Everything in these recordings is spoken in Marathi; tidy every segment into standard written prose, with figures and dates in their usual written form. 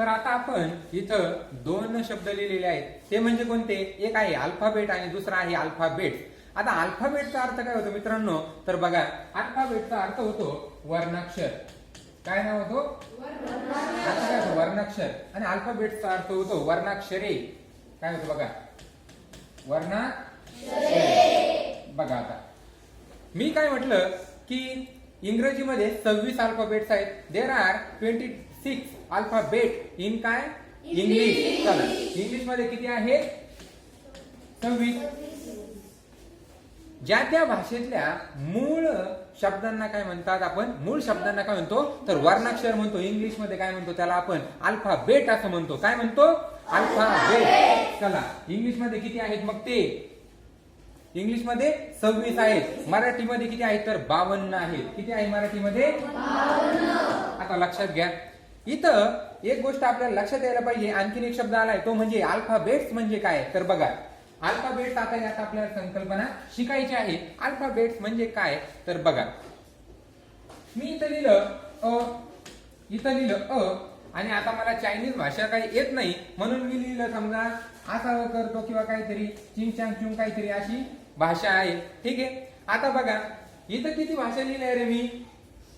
तर आता आपण इथं दोन शब्द लिहिलेले आहेत, ते म्हणजे कोणते? एक आहे अल्फाबेट आणि दुसरा आहे अल्फाबेट. आता अल्फाबेटचा अर्थ काय होतो मित्रांनो? तर बघा, अल्फाबेटचा अर्थ होतो वर्णाक्षर. काय नाव होतो? अर्थ काय होतो? वर्णाक्षर. आणि अल्फाबेटचा अर्थ होतो वर्णाक्षरे. काय होतं बघा? वर्णाक्षरे. बघा आता मी काय म्हटलं की इंग्रजीमध्ये 26 अल्फाबेट्स आहेत. देर आर 26 अल्फाबेट इन काय? इंग्लिश. चला, इंग्लिश मध्ये किती आहेत? 26. ज्या त्या भाषेतल्या मूळ शब्दांना काय म्हणतात आपण? मूळ शब्दांना काय म्हणतो? तर वर्णाक्षर म्हणतो. इंग्लिश मध्ये काय म्हणतो? त्याला आपण अल्फाबेट असं म्हणतो. काय म्हणतो? अल्फाबेट. चला, इंग्लिश मध्ये किती आहेत मग ते? इंग्लिश मध्ये 26 आहेत. मराठीमध्ये किती आहेत? तर 52 आहेत. किती आहे मराठीमध्ये? 52. आता लक्षात घ्या, इथं एक गोष्ट आपल्याला लक्षात यायला पाहिजे. आणखीन एक शब्द आलाय, तो म्हणजे अल्फाबेट्स. म्हणजे काय? तर बघा, अल्फाबेट्स आता यात आपल्याला संकल्पना शिकायची आहे. अल्फाबेट्स म्हणजे काय? तर बघा, मी इथं लिहिलं अ, इथं लिहिलं अ, आणि आता मला चायनीज भाषा काही येत नाही म्हणून मी लिहिलं समजा असा करतो किंवा काहीतरी चिंग चुंग काहीतरी अशी भाषा आहे. ठीक आहे. आता बघा, इथं किती भाषा लिहिल्या रे मी?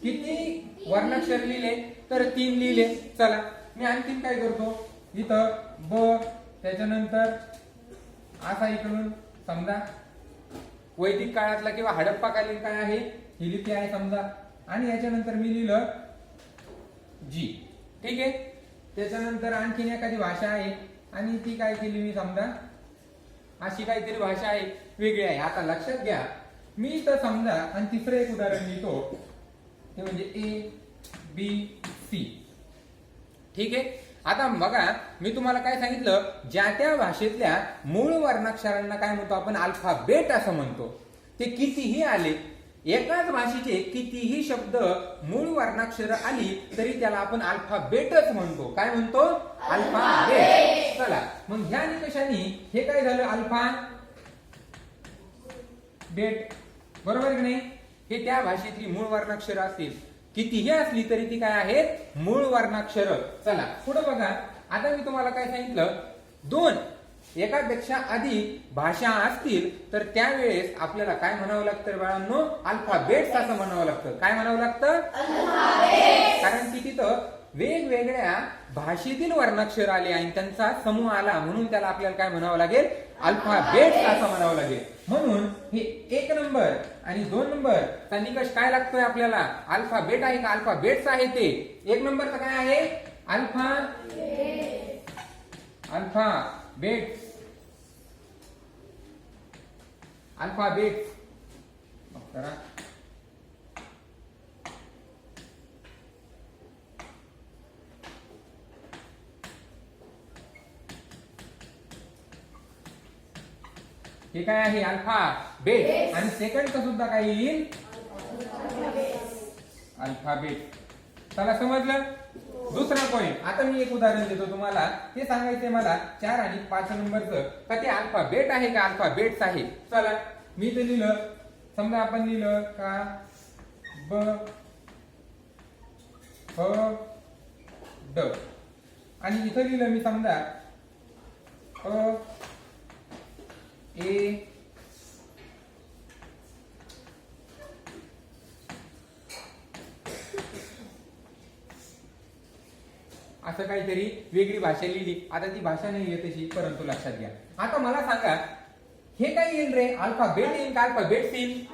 किती वर्णाक्षर लिहिले? तर 3 लिहिले. चला, मी आणखीन काय करतो, इथं ब, त्याच्यानंतर असा इकडून समजा वैदिक काळातला किंवा हडप्पाकालीन काय आहे ही लिपी आहे समजा, आणि याच्यानंतर मी लिहिलं जी. ठीक आहे. त्याच्यानंतर आणखीन एखादी भाषा आहे आणि ती काय केली मी समजा अशी काहीतरी भाषा आहे, वेगळी आहे. आता लक्षात घ्या, मी इथं समजा आणि तिसरं एक उदाहरण लिहितो, ते म्हणजे ABC. ठीक आहे. आता बघा, मी तुम्हाला काय सांगितलं, ज्या त्या भाषेतल्या मूळ वर्णाक्षरांना काय म्हणतो आपण? अल्फाबेट असं म्हणतो. ते कितीही आले, एकाच भाषेचे कितीही शब्द मूळ वर्णाक्षर आली तरी त्याला आपण अल्फाबेटच म्हणतो. काय म्हणतो? अल्फाबेट. चला, मग ह्या निकषाने हे काय झालं? अल्फा बेट. बरोबर की नाही? हे त्या भाषेतली मूळ वर्णाक्षर असतील, कितीही असली तरी ती काय आहेत? मूळ वर्णाक्षर. चला पुढे बघा, आता मी तुम्हाला काय सांगितलं, दोन एकापेक्षा अधिक भाषा असतील तर त्यावेळेस आपल्याला काय म्हणावं लागतं बाळांनो? अल्फाबेट्स असं म्हणावं लागतं. काय म्हणावं लागतं? अल्फाबेट. कारण की तिथं वेगवेगळ्या भाषेतील वर्णाक्षर आले आणि त्यांचा समूह आला म्हणून त्याला आपल्याला काय म्हणावं लागेल? अल्फाबेट्स असं म्हणावं लागेल. म्हणून हे 1 नंबर आणि 2 नंबर चा निकष काय लागतोय आपल्याला? अल्फाबेट आहे का अल्फाबेट्स आहे? ते 1 नंबरचा काय आहे? अल्फाबेट्स. अल्फाबेट्स. करा. हे काय आहे? अल्फाबेट. आणि सेकंडचा सुद्धा काय येईल? अल्फाबेट. चला, समजलं? दुसरा पॉइंट, आता मी एक उदाहरण देतो तुम्हाला, ते सांगायचंय मला 4 आणि 5 नंबरचं, का ते अल्फाबेट आहे का अल्फाबेट्स आहे. चला, मी ते लिहिलं, समजा आपण लिहिलं का ब ह ड, आणि इथं लिहिलं मी समजा अ ए असं काहीतरी वेगळी भाषा लिहिली. आता ती भाषा नाही येत तशी, परंतु लक्षात घ्या. आता मला सांगा, हे काय येईल रे? अल्फाबेट येईल का अल्फाबेट्स येईल?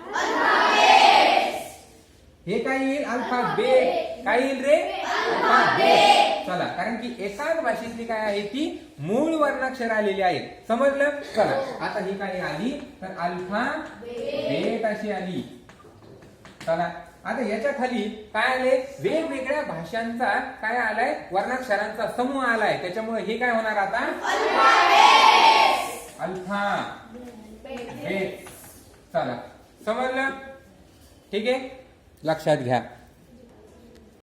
हे काय येईल? अल्फाबेट. काय येईल रे? अल्फाबेट. चला, कारण की एकाच भाषेतली काय आहे ती मूळ वर्णाक्षर आलेली आहेत. समजलं? चला, आता ही काय आली? तर अल्फाबेट अशी आली. चला, आता याच्या खाली काय आले? वेगवेगळ्या भाषांचा काय आलाय? वर्णाक्षरांचा समूह आलाय. त्याच्यामुळे हे काय होणार आता? अल्फाबेट. चला, समजलं? ठीक आहे, लक्षात घ्या.